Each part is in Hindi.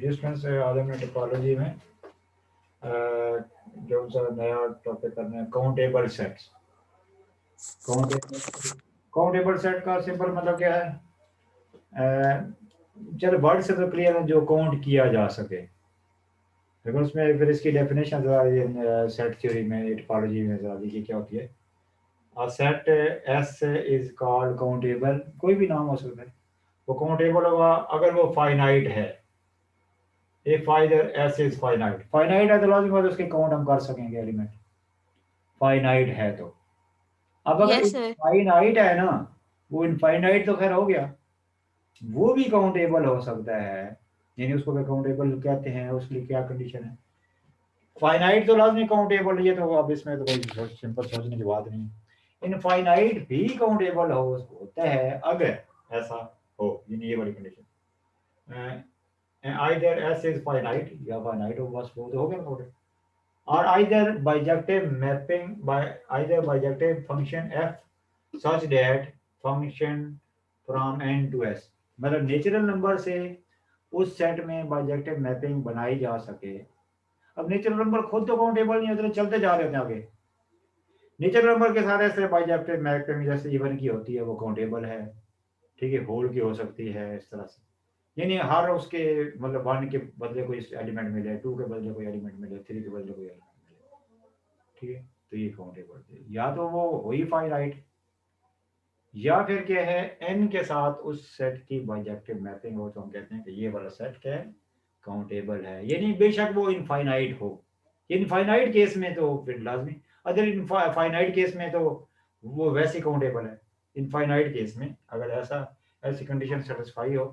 जिसमें से आदम ने टोपोलॉजी में जो सा नया टॉपिक करना है काउंटेबल सेट्स। काउंटेबल सेट का सिंपल मतलब क्या है? चलो वर्ड से तो क्लियर है, जो काउंट किया जा सके। लेकिन उसमें फिर इसकी डेफिनेशन सेट थ्योरी में, टोपोलॉजी में जरा देखिए क्या होती है। Set S is called countable, कोई भी नाम हो सकता है। वो काउंटेबल होगा अगर वो फाइनाइट है। If either S is finite, finite है तो लाजिम है उसके काउंट हम कर सकेंगे एलिमेंट, फाइनाइट है तो। अब अगर यस सर। फाइनाइट है ना, वो इनफाइनाइट तो खैर हो गया, वो भी काउंटेबल हो सकता है। यानी उसको काउंटेबल कहते हैं, उसके लिए क्या कंडीशन है? फाइनाइट तो लाजमी काउंटेबल, ये तो अब इसमें तो कोई सिंपल सोचने की बात नहीं है। इनफाइनाइट भी काउंटेबल होता है अगर ऐसा हो, यानी ये वाली condition. Either S is finite या फाइनाइट हो, बस वो तो हो गया countable. or either bijective mapping by either bijective function f such that function from n to s, मतलब नेचुरल नंबर से उस सेट में बाइजेक्टिव मैपिंग बनाई जा सके। अब नेचुरल नंबर खुद तो काउंटेबल नहीं होते, चलते जा रहे हैं आगे। नेचुरल नंबर के सारे ऐसे बाइजेक्टिव मैपिंग जैसे इवन की होती है वो काउंटेबल है, ठीक है, होल की हो सकती है, इस तरह से। यानी हर उसके मतलब वन के बदले कोई एलिमेंट मिले, टू के बदले कोई एलिमेंट मिले, थ्री के बदले कोई एलिमेंट मिले, ठीक है, तो ये काउंटेबल थे। या तो वो हुई फाइनाइट, या फिर क्या है, एन के साथ उस सेट की बाइजेक्टिव मैपिंग हो, तो हम कहते हैं कि ये वाला सेट क्या है, काउंटेबल है। यानी बेशक वो इनफाइनाइट हो। इनफाइनाइट केस में तो फिर लाजमी, अगर इनफाइनाइट केस में तो वो वैसे काउंटेबल है। इनफाइनाइट केस में अगर ऐसी कंडीशन सेटिस्फाई हो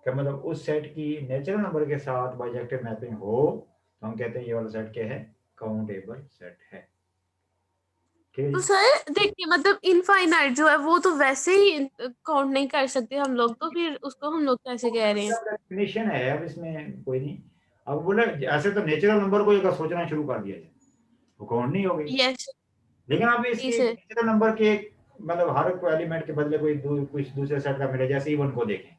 कि मतलब उस सेट की नेचुरल नंबर के साथ बाइजेक्टिव मैपिंग हो, तो हम कहते हैं ये वाला सेट क्या है, काउंटेबल सेट है। ठीक है तो जी। सर देखिए, मतलब इनफाइनाइट जो है वो तो वैसे ही काउंट नहीं कर सकते हम लोग, तो फिर उसको हम लोग कैसे कह रहे हैं? डेफिनेशन है, अब इसमें कोई नहीं। अब बोले ऐसे तो नेचुरल नंबर को अगर सोचना शुरू कर दिया जाए वो काउंट नहीं होगी। यस। लेकिन आप जी इसके सर। नेचुरल नंबर के मतलब हर कोई एलिमेंट के बदले कोई कुछ दूसरे सेट का मिले, जैसे इवन को देखें,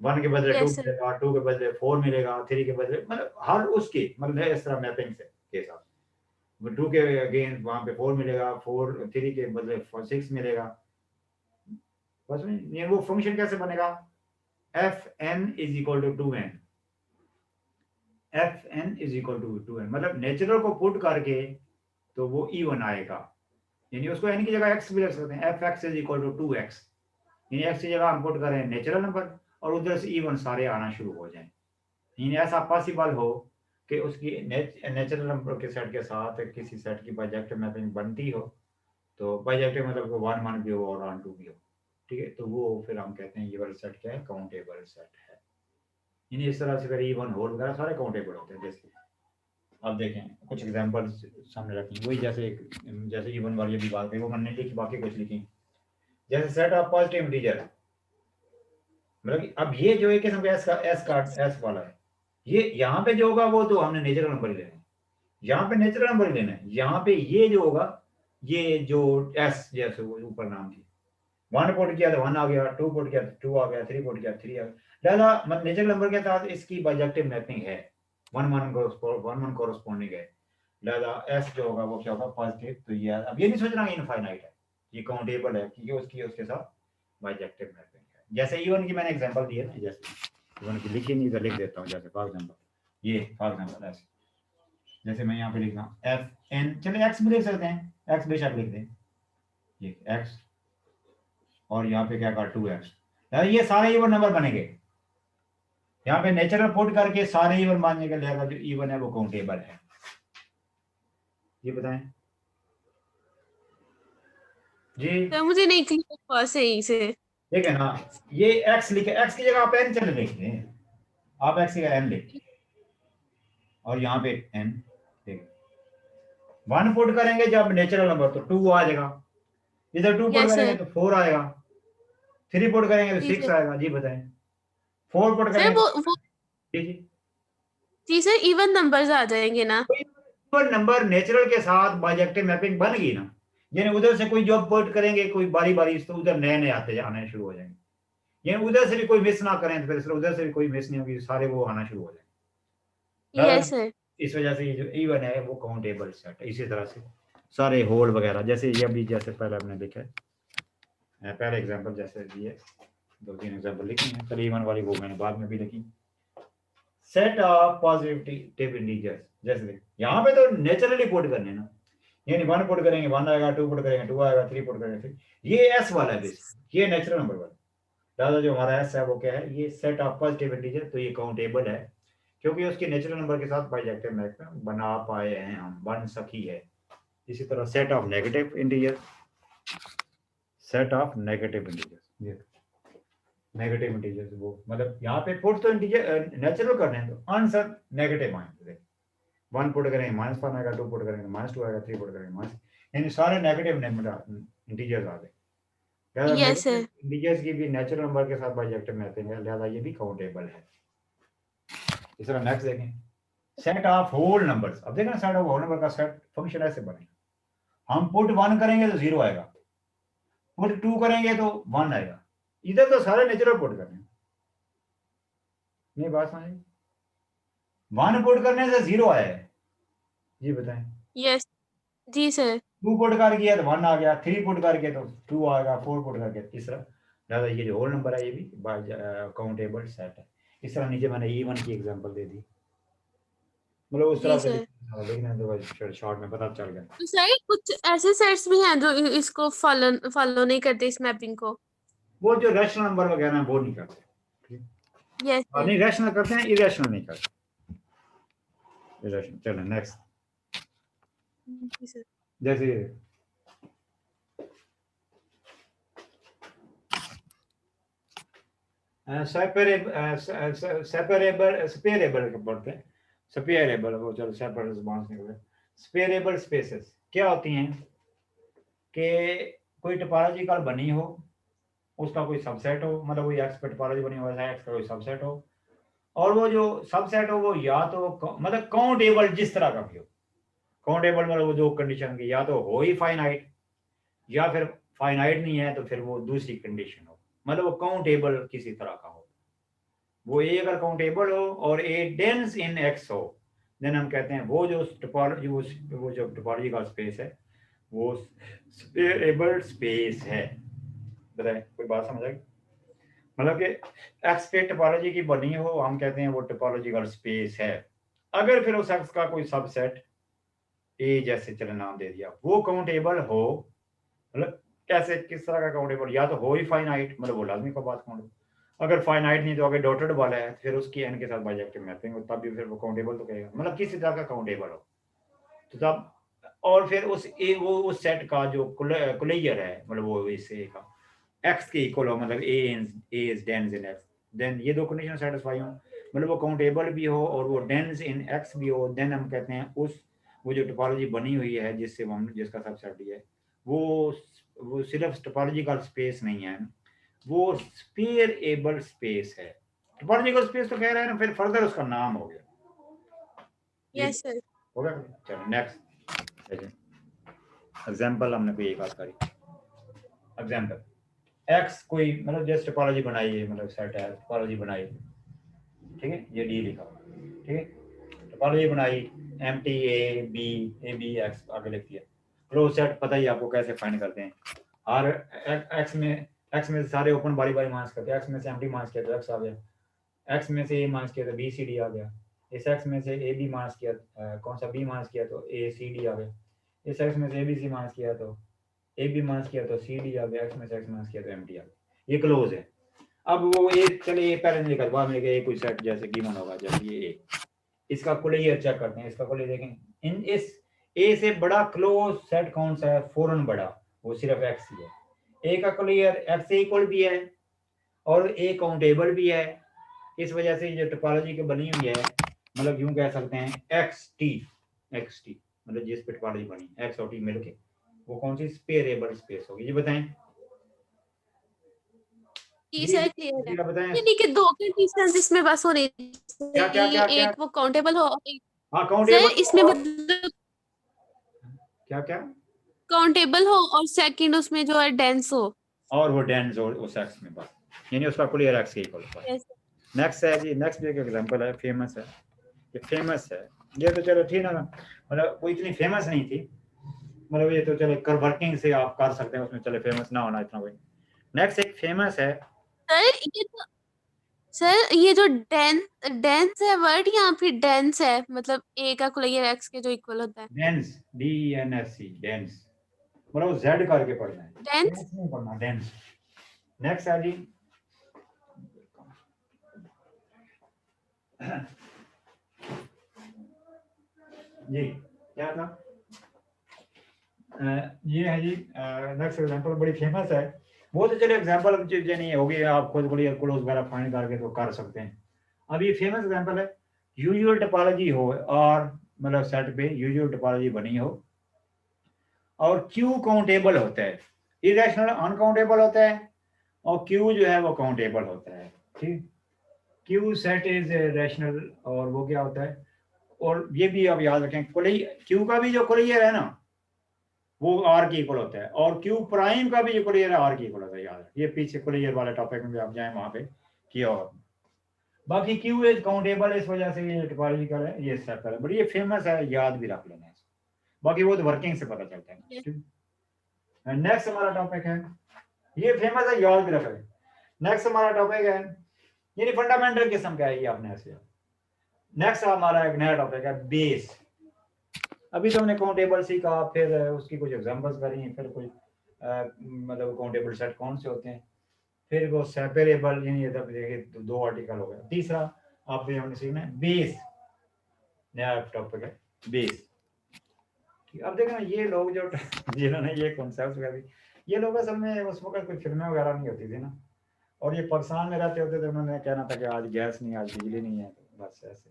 वन के बदले टू यस सर। मिलेगा, टू के बदले फोर मिलेगा, थ्री के बदले मतलब हर उसकी मतलब इस तरह मैपिंग से के साथ टू के अगेंस्ट वहां पे फोर मिलेगा, फोर थ्री के बदले सिक्स मिलेगा। बस ये वो फंक्शन कैसे बनेगा, F N is equal to two N, F N is equal to two N, मतलब नेचुरल को पुट करके तो वो इवन आएगा। यानी उसको एन की जगह एक्स भी रख सकते हैं, F X is equal to two X. यानी एक्स की जगह हम पुट करें नेचुरल नंबर और उधर से इवन सारे आना शुरू हो जाए। यानी ऐसा पॉसिबल हो कि उसकी नेचुरल नंबर के सेट के साथ किसी सेट की बाइजेक्टिव मैपिंग बनती हो, तो बाइजेक्टिव मतलब वन वन भी हो और वन टू भी हो, ठीक है, तो वो फिर हम कहते हैं ये वाला सेट क्या है, काउंटेबल सेट है। यानी इस तरह से फिर इवन होल वगैरह सारे काउंटेबल होते हैं। जैसे अब देखें कुछ एग्जांपल्स सामने रखें, वही जैसे जैसे इवन वाली भी बात है वो मैंने लिखी, बाकी कुछ लिखी। जैसे सेट ऑफ पॉजिटिव इंटीजर, मतलब अब ये जो एक किस्म का एस वाला है, ये यहाँ पे जो होगा वो तो हमने नेचुरल नंबर ही लेना है, यहाँ पे नेचुरल नंबर ही लेना है। यहाँ पे ये जो होगा, ये जो एस जैसे वो ऊपर नाम थी, वन पुट किया तो वन आ गया, टू पुट किया तो टू आ गया, थ्री पुट किया थ्री आ गया। दादा नेचुरल नंबर के साथ इसकी बाइजेक्टिव मैपिंग है, वन वन कोरस्पॉन्डिंग है। लिहाजा एस जो होगा वो क्या होगा, पॉजिटिव। तो ये अब ये नहीं सोचना इनफाइनाइट है, ये काउंटेबल है क्योंकि उसकी उसके साथ बाइजेक्टिव मैपिंग है। जैसे इवन की मैंने एग्जांपल दी है ना, जैसे इवन की लिखी नहीं तो लिख देता हूँ। जैसे फॉर एग्जांपल ये फॉर एग्जांपल ऐसे, जैसे मैं यहाँ पे लिख रहा हूँ एफ एन, चलिए एक्स भी लिख सकते हैं, एक्स बेशक लिख दें, ये एक्स और यहाँ पे क्या कर टू एक्स, ये सारे इवन नंबर बनेंगे। यहाँ पे नेचुरल पुट करके सारे इवन मानने का लिहाजा जो इवन है वो काउंटेबल है। ये बताएं जी। तो मुझे नहीं क्लियर हुआ सही से। ठीक है ना, ये एक्स लिखे, एक्स की जगह आप एन चले लिखते हैं, आप एक्स की जगह एन लिख और यहाँ पे एन, ठीक, वन पुट करेंगे जब नेचुरल नंबर तो टू आ जाएगा, इधर टू पुट यस करेंगे सर। तो फोर आएगा, थ्री पुट करेंगे तो जी सिक्स सर। आएगा। जी बताएं, फोर पुट सर करेंगे वो जी जी, जी सर, इवन नंबर्स आ जाएंगे ना? कोई नंबर नेचुरल के साथ बाइजेक्टिव मैपिंग बन गई ना, यानी उधर से कोई जॉब पुट करेंगे कोई बारी बारी तो उधर नए नए आते आने शुरू हो जाएंगे। ये उधर से भी कोई मिस ना करें तो फिर उधर से भी कोई मिस नहीं होगी, सारे वो आना शुरू हो जाए। Yes sir. इस वजह से ये जो इवन है वो काउंटेबल सेट है। इसी तरह से सारे होल वगैरह, जैसे ये अभी जैसे पहले हमने लिखा है, पहले एग्जांपल जैसे दिए, 2-3 एग्जांपल लिखी हैं, करीबन वाली वो मैंने बाद में भी लिखी। सेट ऑफ पॉजिटिव इंटीजर्स, जैसे यहाँ पे तो नेचुरली पुट करने ना, यानी 1 पुट करेंगे 1 आएगा, 2 पुट करेंगे 2 आएगा, 3 पुट करेंगे 3। ये एस वाला है बेसिक, ये नेचुरल नंबर वाला। दादा जो हमारा एस है वो क्या है, ये सेट ऑफ पॉजिटिव इंटीजर, तो ये काउंटेबल है क्योंकि उसके नेचुरल नंबर के साथ बाइजेक्टिव मैच में बना पाए हैं हम, बन सकी है। इसी तरह set of negative integer, set of negative integer, ये नेगेटिव इंटीजर्स वो मतलब यहाँ पे पुट तो इंटीजर नेचुरल करने हैं, तो आंसर नेगेटिव आएंगे। 1 पुट करेंगे -1 आएगा, 2 पुट करेंगे -2 आएगा, 3 पुट करेंगे माइनस, यानी सारे नेगेटिव इंटीजर्स आ गए। Yes sir. इंटीजर्स की भी नेचुरल नंबर के साथ बाइजेक्टिव मैपिंग है, लिहाजा ये भी काउंटेबल है। इस तरह नेक्स्ट देखें, सेट ऑफ होल नंबर्स। अब देखना सेट ऑफ होल नंबर का सेट फंक्शन ऐसे बनेगा, हम पुट 1 करेंगे तो 0 आएगा, पुट 2 करेंगे तो 1 आएगा। इधर तो सारे नेचुरल पुट करने हैं, नहीं बात समझ, 1 पुट करने से 0 आया है, जी बताएं। यस जी सर। 2 पुट कर किया तो 1 आ गया, 3 पुट करके तो 2 आएगा, 4 पुट करके तीसरा। लिहाजा ये जो होल नंबर है ये भी काउंटेबल सेट है। इस तरह नीचे मैंने इवन की एग्जांपल दे दी, मतलब उस तरह से देखना तो शॉर्ट में पता चल गया। तो सर कुछ ऐसे सेट्स भी हैं जो इसको फॉलो नहीं करते इस मैपिंग को। वो जो रैशनल नंबर वगैरह है वो नहीं करते, यस सर। नहीं रैशनल करते हैं, इरेशनल नहीं करते। इरेशनल, चलो नेक्स्ट। जी सर। जैसे सेपरेबल पढ़ते हैं, स्पेयरेबल, वो चलो सेपरेबल जुबान से निकले। स्पेयरेबल स्पेसेस क्या होती हैं कि कोई टोपोलॉजिकल बनी हो, उसका कोई सबसेट हो, मतलब कोई एक्स पे टोपोलॉजी बनी हो, एक्स का कोई सबसेट हो, और वो जो सबसेट हो वो या तो मतलब काउंटेबल जिस तरह का भी हो, काउंटेबल मतलब वो दो कंडीशन की, या तो हो ही फाइनाइट, या फिर फाइनाइट नहीं है तो फिर वो दूसरी कंडीशन हो, मतलब वो काउंटेबल किसी तरह का हो। वो ए अगर काउंटेबल हो और ए डेंस इन एक्स हो, देन हम कहते हैं वो जो टोपोलॉजी, वो जो टोपोलॉजी का स्पेस है वो स्पेयरेबल स्पेस है। बताए कोई बात समझ आई? मतलब कि एक्स पे टोपोलॉजी की बनी हो, हम कहते हैं वो टोपोलॉजिकल स्पेस है। अगर फिर उस एक्स का कोई सबसेट ए जैसे चलो नाम दे दिया, वो काउंटेबल हो, मतलब कैसे किस तरह का काउंटेबल, या तो हो ही फाइनाइट, मतलब वो लाजमी का बात काउंटेबल, अगर फाइनाइट नहीं तो अगर डॉटेड वाला है फिर उसकी एन के साथ बाइजेक्टिव मैपिंग हो, तब भी फिर वो काउंटेबल तो कहेगा, मतलब किसी तरह का काउंटेबल हो तो तब। और फिर उस ए वो उस सेट का जो कुलैयर है, मतलब वो इस ए का एक्स के इक्वल हो, मतलब A is dense in X, then ये दो कंडीशन सेटिस्फाई हो, मतलब वो काउंटेबल भी हो और वो डेंस इन एक्स भी हो, देन हम कहते हैं उस वो जो टोपोलॉजी बनी हुई है जिससे हम जिसका सबसेट दिया है वो सिर्फ टोपोलॉजिकल स्पेस नहीं है, वो स्पेयरेबल स्पेस है। टोपोलॉजिकल स्पेस तो कह रहे हैं ना, फिर फर्दर उसका नाम हो गया। Yes sir. हो गया, चलो नेक्स्ट एग्जांपल हमने कोई एक बात करी। एग्जांपल एक्स कोई मतलब जैसे टोपोलॉजी बनाई है, मतलब सेट है टोपोलॉजी बनाई, ठीक है, ये डी लिखा, ठीक है, टोपोलॉजी बनाई M T A B X आगे लिख दिया, क्लोज सेट पता ही आपको कैसे फाइंड करते हैं, और एक्स में सारे ओपन बारी बारी मार्क्स करते हैं, एक्स में से एम टी मार्क्स किया तो एक्स आ गया, एक्स में से ए मार्क्स किया तो बी सी डी आ गया, इस एक्स में से ए बी मार्क्स किया कौन सा बी मार्क्स किया तो ए सी डी आ गया, इस एक्स में से ए बी सी मार्क्स किया तो ए बी मार्क्स किया तो सी डी आ गया, एक्स में से एक्स मार्क्स किया तो एम टी आ गया, ये क्लोज है। अब वो एक चले ये पहले नहीं लिखा, बाद में एक कोई सेट जैसे गिवन होगा, जैसे ये ए, इसका कुलैयर चेक करते हैं, इसका कुलैयर देखें, इन इस ए से बड़ा क्लोज सेट कौन सा है, फौरन बड़ा, वो सिर्फ एक्स ही है, ए का कुलैयर एक्स से इक्वल भी है और ए काउंटेबल भी है, इस वजह से जो टोपोलॉजी की बनी हुई है, मतलब यूं कह सकते हैं एक्स टी मतलब जिस पे टोपोलॉजी बनी एक्स और टी मिलके वो कौन सी स्पेयरेबल स्पेस होगी, ये बताएं। जी सर क्लियर है, बताएं यानी कि दो कंडीशंस इसमें बस होनी चाहिए, एक वो काउंटेबल हो, हाँ काउंटेबल सर इसमें मतलब क्या काउंटेबल हो और सेकंड उसमें जो है डेंस हो, और वो डेंस और उस एक्स में बस यानी उसका क्लियर एक्स के इक्वल होता है। yes, नेक्स्ट है जी, नेक्स्ट भी एक एग्जांपल है, फेमस है, ये फेमस है, ये तो चलो ठीक है ना, मतलब वो इतनी फेमस नहीं थी, मतलब ये तो चलो कर वर्किंग से आप कर सकते हैं, उसमें चले फेमस ना होना इतना कोई। नेक्स्ट एक फेमस है सर ये जो डेंस है वर्ड, यहाँ फिर डेंस है, मतलब ए का क्लियर एक्स के जो इक्वल होता है। डेंस, DENSC, डेंस, मतलब जेड करके पढ़ना है, डेंस डेंस नहीं पढ़ना, डेंस। नेक्स्ट है जी, जी क्या था, ये है जी नेक्स्ट एग्जांपल, बड़ी फेमस है वो, तो चलो एग्जांपल चीजें नहीं होगी, आप खुद बड़ी क्लोज वगैरह फाइंड करके तो कर सकते हैं। अब ये फेमस एग्जांपल है, यूजुअल टोपोलॉजी हो और मतलब सेट पे यूजुअल टोपोलॉजी बनी हो और क्यू काउंटेबल होता है, इरेशनल अनकाउंटेबल होता है और क्यू जो है वो काउंटेबल होता है, ठीक। क्यू सेट इज रैशनल और वो क्या होता है, और ये भी आप याद रखें, क्यू का भी जो क्लियर है ना वो आर के इक्वल होता है, और क्यू प्राइम का भी जो क्लियर है आर के इक्वल होता है, याद ये पीछे क्लियर वाले टॉपिक में भी आप जाए वहां पे किया होगा। बाकी क्यू इज काउंटेबल, इस वजह से ये टोपोलॉजिकल है, ये सर्कल है, बट ये फेमस है, याद भी रख लेना है, बाकी वो तो वर्किंग से पता चलता है। नेक्स्ट हमारा टॉपिक है, ये फेमस है, याद भी रखें। नेक्स्ट हमारा टॉपिक है, यानी फंडामेंटल किस्म का है ये, आपने ऐसे। नेक्स्ट हमारा एक नया टॉपिक है बेस। अभी तो हमने काउंटेबल सीखा, फिर उसकी कुछ एग्जांपल्स करी, फिर कुछ मतलब काउंटेबल सेट कौन से होते हैं, फिर वो सेपरेबल, यानी ये देखिए दो आर्टिकल हो गया। तीसरा आप भी हमने सीखना है बेस, नया टॉपिक है बेस। अब देखना ये लोग जो जिन्होंने ये कॉन्सेप्ट वगैरह, ये लोग असल में उस वक्त कोई फिल्में वगैरह नहीं होती थी ना, और ये पाकिस्तान में रहते होते थे, उन्होंने कहना था कि आज गैस नहीं, आज बिजली नहीं है, बस ऐसे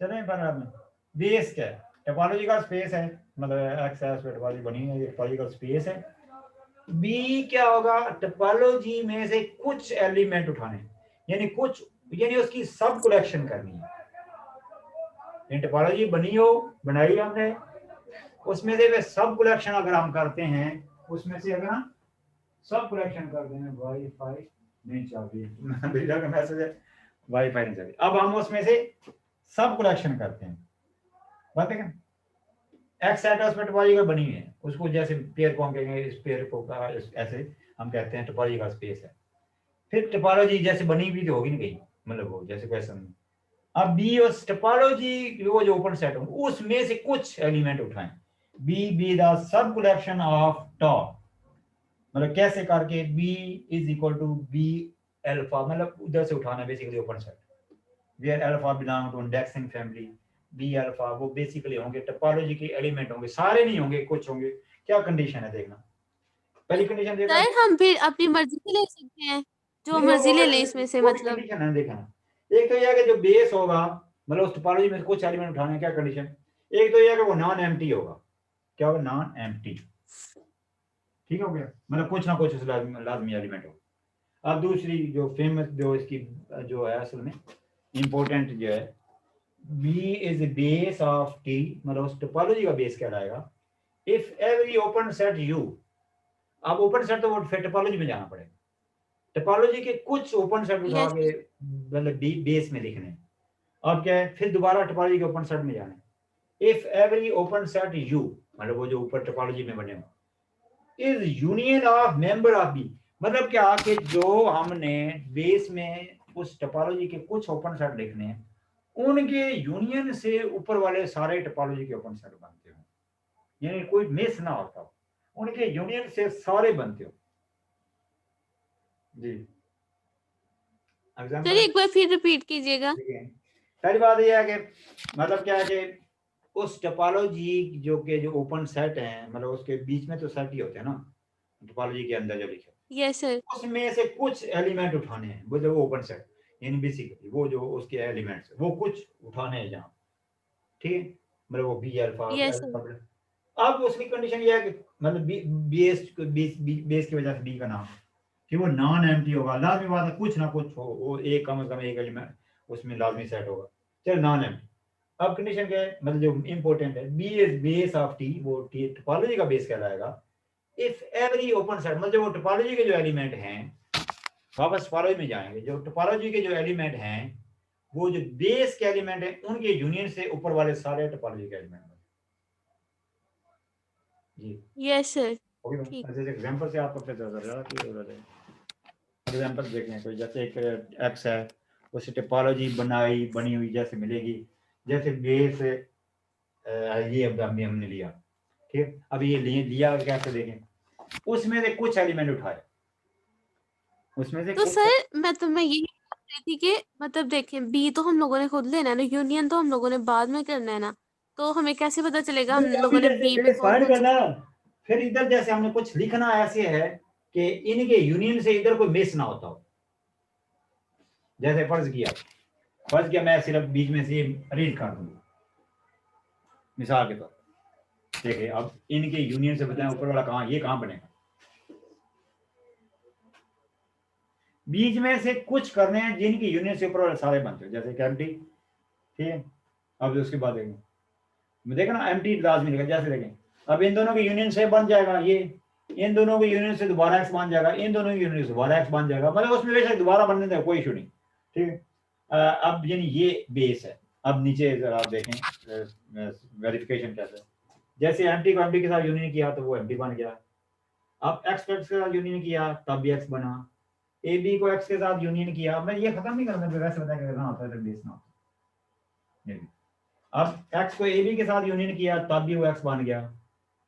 चले पंजाब में। बेस क्या है, टोपोलॉजी का स्पेस है, मतलब एक्स है, टोपोलॉजी बनी है, ये टोपोलॉजी का स्पेस है। बी क्या होगा, टोपोलॉजी में से कुछ एलिमेंट उठाने, यानी कुछ, यानी उसकी सब कलेक्शन करनी है। टोपोलॉजी बनी हो, बनाई हमने, उसमें से वे सब कलेक्शन अगर हम करते हैं, उसमें से अगर हम सब कलेक्शन करते हैं, वाईफाई नहीं चलती भेजा का मैसेज है, वाईफाई नहीं चलती, अब हम उसमें से सब कलेक्शन करते हैं, बात है क्या, एक्स सेट उसमें टोपोलॉजी बनी हुई है, उसको जैसे पेयर को हम कहेंगे, इस पेयर को ऐसे हम कहते हैं टोपोलॉजी का स्पेस है। फिर टोपोलॉजी जैसे बनी हुई तो होगी नहीं कहीं, मतलब वो जैसे क्वेश्चन, अब बी उस टोपोलॉजी वो जो ओपन सेट हो उसमें से कुछ एलिमेंट उठाएं, B the subcollection of top, मतलब कैसे करके B is equal to B alpha, मतलब उधर से उठाना basically open set, where alpha belong to indexing family, B alpha वो बेसिकली होंगे टोपोलॉजी के एलिमेंट होंगे, सारे नहीं होंगे, कुछ होंगे। क्या कंडीशन है देखना, पहली कंडीशन देखना, सर हम फिर अपनी मर्जी से ले सकते हैं, जो मर्जी ले लें इसमें से, वो भी मतलब कंडीशन है देखना। एक तो यह है कि जो बेस होगा, मतलब उस टोपोलॉजी में कुछ एलिमेंट उठाने हैं, क्या कंडीशन, एक तो यह है कि वो नॉन एम्प्टी होगा, क्या होगा, नॉन एम्प्टी, ठीक हो गया, मतलब कुछ ना कुछ उस लाजमी एलिमेंट हो। अब दूसरी जो फेमस जो इसकी जो है असल में इंपॉर्टेंट जो है, B is base of T, मतलब उस टोपोलॉजी का बेस कहलाएगा, if every open set U, अब ओपन सेट तो वो फिर टोपोलॉजी में जाना पड़ेगा, टोपोलॉजी के कुछ ओपन सेट उठा यस के मतलब बेस में लिखने हैं। अब क्या है, फिर दोबारा टोपोलॉजी के ओपन सेट में जाना है, if every open set U, मतलब वो जो ऊपर टोपोलॉजी में बने हो, is union of member of B, मतलब क्या कि जो हमने बेस में उस टोपोलॉजी के कुछ ओपन सेट लिखने हैं, उनके यूनियन से ऊपर वाले सारे टोपोलॉजी के ओपन सेट बनते हो, यानी कोई मिस ना होता हो, उनके यूनियन से सारे बनते हो जी। सर एग्जांपल एक बार फिर रिपीट कीजिएगा। पहली बात यह है कि मतलब क्या है कि उस टोपोलॉजी जो ओपन सेट है, मतलब उसके बीच में तो सेट ही होते हैं ना टोपोलॉजी के अंदर जो लिखे, यस सर, उसमें से कुछ एलिमेंट उठाने हैं, वो जो ओपन सेट, यानी बेसिकली वो जो उसके एलिमेंट्स वो कुछ उठाने हैं जहाँ, ठीक है, मतलब वो बी अल्फा यस सर, अब उसकी कंडीशन ये है कि मतलब बेस की वजह से बी का नाम कि वो नॉन एम्प्टी होगा, लाजमी बात है कुछ ना कुछ हो, वो एक कम से कम एक एलिमेंट उसमें लाजमी सेट होगा, चलो नॉन एम्प्टी। अब कंडीशन क्या है, मतलब जो इंपॉर्टेंट है, B is base of T, वो टी टोपोलॉजी का बेस कहलाएगा, इफ एवरी ओपन सेट, मतलब वो टोपोलॉजी के जो एलिमेंट हैं वापस टोपोलॉजी में जाएंगे। जो टोपोलॉजी के जो एलिमेंट हैं वो जो बेस के एलिमेंट हैं उनके यूनियन से ऊपर वाले सारे टोपोलॉजी के element G. Yes sir. Okay, ठीक। ऐसे एग्जांपल से आपको पता चल रहा है कि एग्जांपल देखें कोई जैसे एक एक्स है उसे टोपोलॉजी बनी हुई जैसे मिलेगी, जैसे बेस ये अब हमने लिया, ठीक। अब ये लिया कैसे देखें, उसमें से कुछ एलिमेंट उठाए, उसमें से तो कुछ सर मैं यही बोल रही थी कि मतलब देखें बी तो हम लोगों ने खुद लेना है ना, यूनियन तो हम लोगों ने बाद में करना है ना, तो हमें कैसे पता चलेगा हम लोगों ने बी में कौन कौन करना, फिर इधर जैसे हमने कुछ लिखना ऐसे है कि इनके यूनियन से इधर कोई मिस ना होता हो। जैसे फर्ज किया मैं सिर्फ बीच में से अरेंज कर दूंगा मिसाल के तौर पर, देखिए अब इनके यूनियन से बताएं ऊपर वाला कहाँ, ये कहाँ बनेगा, बीच में से कुछ करने हैं जिनकी यूनियन से ऊपर वाले सारे बनते हैं, जैसे एम्प्टी, ठीक है। अब उसके बाद देखा ना एम्प्टी लाजमी लिखा, जैसे देखें अब इन दोनों की यूनियन से बन जाएगा ये, इन दोनों की यूनियन से दोबारा एक्स बन जाएगा, इन दोनों की यूनियन से दोबारा एक्स बन जाएगा, मतलब उसमें बेशक दोबारा बनने दें कोई इशू नहीं, ठीक है। अब यानी ये बेस है। अब नीचे जरा आप देखें वेरिफिकेशन कैसे, जैसे एम्प्टी को एम्प्टी के साथ यूनियन किया तो वो एम्प्टी बन गया, अब एक्स को एक्स के साथ यूनियन किया तब भी एक्स बना, ए बी को एक्स के साथ यूनियन किया, मैं ये खत्म नहीं करना, वैसे बताया करना होता है बेस ना होता। अब एक्स को ए बी के साथ यूनियन किया तब भी वो एक्स बन गया,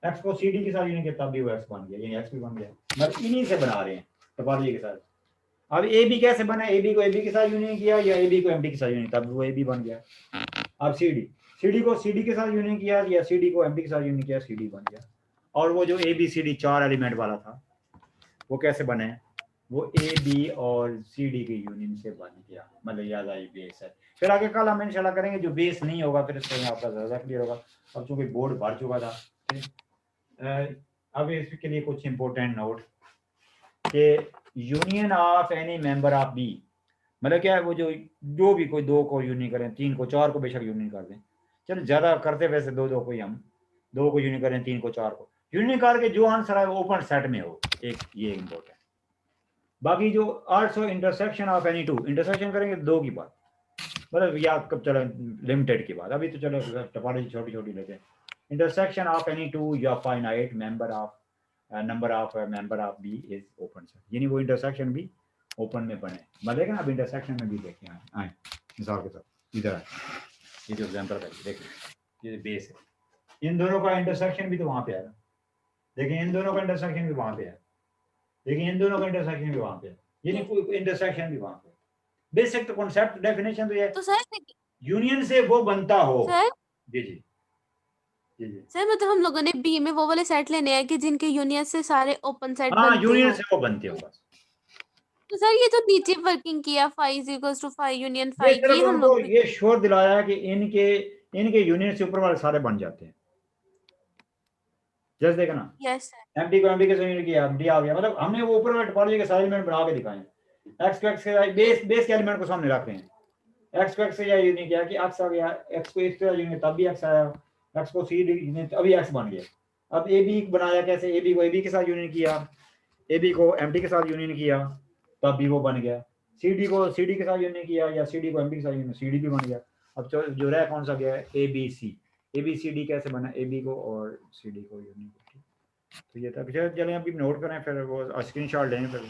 एक्स को सी डी के साथ यूनियन किया तब भी वो एक्स बन गया, यानी एक्स भी बन गया, मतलब इन्हीं से बना रहे हैं टोपोलॉजी के साथ। अब ए बी कैसे बना, ए बी को ए बी के साथ यूनियन किया या ए बी को एम डी के साथ यूनियन, तब वो ए बी बन गया। अब सी डी को सी डी के साथ यूनियन किया या सी डी को एम डी के साथ यूनियन किया, सी डी बन गया। और वो जो A B C D 4 element वाला था वो कैसे बने, वो ए बी और सी डी के यूनियन से बन गया, मतलब याद आई बेस है। फिर आगे कल हम इंशाल्लाह करेंगे जो बेस नहीं होगा, फिर इसमें आपका ज़्यादा क्लियर होगा। अब चूंकि बोर्ड भर चुका था, अब इसके लिए कुछ इंपॉर्टेंट नोट कि union of any member of B, मतलब क्या है, वो जो भी कोई दो को यूनियन करें, तीन को, चार को बेशक यूनियन कर दें, चलो ज्यादा करते वैसे दो को ही, हम दो को यूनियन करें, तीन को, चार को यूनियन करके जो आंसर है वो ओपन सेट में हो, एक ये इंपॉर्टेंट। बाकी जो also intersection of any to, intersection करेंगे दो की बात, मतलब याद कब चलो लिमिटेड की बात, अभी तो चलो टोपोलॉजी छोटी छोटी लेते हैं। इंटरसेक्शन ऑफ एनी टू या finite member of number of member of B is open set, यानी वो इंटरसेक्शन भी ओपन में बने, मतलब ना अब इंटरसेक्शन में भी देखें आए मिसाल के साथ इधर आए, ये जो एग्जांपल है देखिए ये बेस है, इन दोनों का इंटरसेक्शन भी तो वहां पे है, देखिए इन दोनों का इंटरसेक्शन भी वहां पे है, देखिए इन दोनों का इंटरसेक्शन भी वहां पे है, यानी कोई इंटरसेक्शन भी वहां पे। बेसिक तो कॉन्सेप्ट डेफिनेशन तो ये तो सर यूनियन से वो बनता हो। सर जी जी जी जी सर मतलब हम लोगों ने बी में वो वाले सेट लेने हैं कि जिनके यूनियन से सारे ओपन सेट हाँ बनते यूनियन हो। से वो बनते हो बस। तो सर ये जो नीचे वर्किंग किया 5 इक्वल्स टू 5 यूनियन ये 5, सिर्फ ये हम उनको लोग ये श्योर दिलाया कि इनके यूनियन से ऊपर वाले सारे बन जाते हैं, जैसे देखा ना यस सर। एमटी को एमटी के साथ यूनियन किया, एमटी आ गया, मतलब हमने वो ऊपर वाले टोपोलॉजी के सारे एलिमेंट बना के दिखाए हैं, एक्स को एक्स के बेस के एलिमेंट को सामने रख रहे हैं, एक्स को एक्स से यूनियन किया कि एक्स आ गया, एक्स को एक्स से यूनियन तब भी एक्स आया, एक्स को सी यूनियन तभी एक्स बन गया। अब ए बी बनाया कैसे, ए बी को ए बी के साथ यूनियन किया, ए बी को एम डी के साथ यूनियन किया तब भी वो बन गया, सी डी को सी डी के साथ यूनियन किया या सी डी को एम डी के साथ यूनियन, सी डी भी बन गया। अब जो रहा कौन सा गया है, ए बी सी डी कैसे बना, ए बी को और सी डी को यूनियन किया। तो ये था, चलें अभी नोट करें, फिर वो स्क्रीन शॉट लें, फिर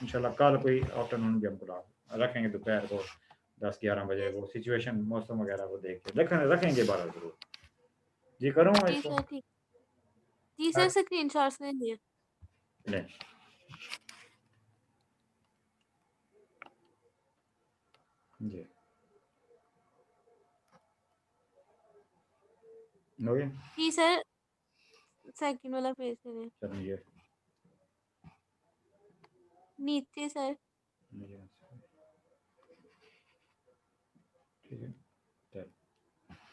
इंशाल्लाह कल कोई आफ्टरनून भी हम बुला रखेंगे दोपहर को 10-11 बजे, वो सिचुएशन मौसम वगैरह को देख के रखेंगे 12 जरूर। जी करूँ जी इसको, सर ठीक। जी सर स्क्रीनशॉट्स लेने हैं। लें जी हो गया। जी सर सेकंड वाला पेज करें चलिए नीचे सर। ठीक है, चल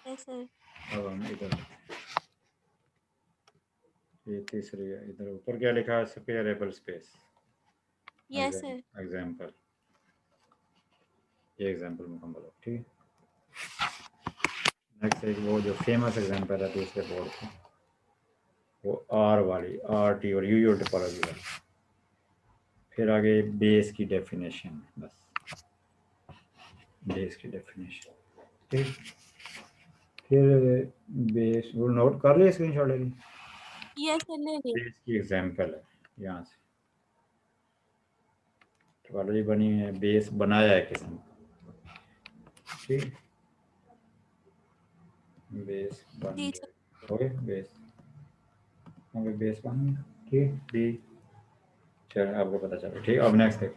यस सर। अब हम इधर ये तीसरी है, इधर ऊपर क्या लिखा है, separable space yes sir. Example, ये एग्जाम्पल मुकम्मल हो, ठीक है। नेक्स्ट एक वो जो फेमस एग्जाम्पल है दूसरे बोर्ड की, वो आर वाली, आर टी और यू टोपोलॉजी वाली, फिर आगे बेस की डेफिनेशन, बस बेस की डेफिनेशन, ठीक। फिर बेस वो नोट कर लिया, स्क्रीनशॉट ले ली। यस सर ले ली। बेस की एग्जांपल है यहाँ से टोपोलॉजी बनी है, बेस बनाया है किसने, ठीक। बेस बन जी गया, हो गया बेस, हो गया बेस बन गया, ठीक। बी चलो आपको पता चला, ठीक। अब नेक्स्ट देख,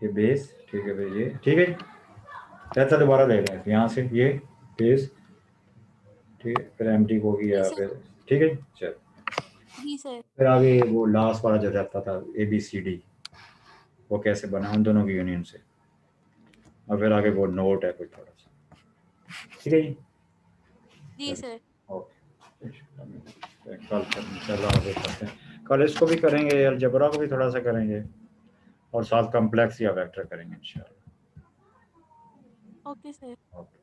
ये बेस, ठीक है भाई, ये ठीक है। ऐसा दोबारा ले रहे हैं यहाँ से, ये बेस, ठीक है। फिर एम टी को जी किया, सर। फिर ठीक है। चल जी सर। फिर आगे वो लास्ट वाला जो रहता था ए बी सी डी, वो कैसे बना उन दोनों की यूनियन से। और फिर आगे वो नोट है कोई थोड़ा सा, ठीक है जी। जी सर। ओके, कल चलो आगे करते हैं, कल इसको भी करेंगे, अलजेब्रा को भी थोड़ा सा करेंगे, और साथ कॉम्प्लेक्स या वेक्टर करेंगे इंशाल्लाह। Okay sir. ओके।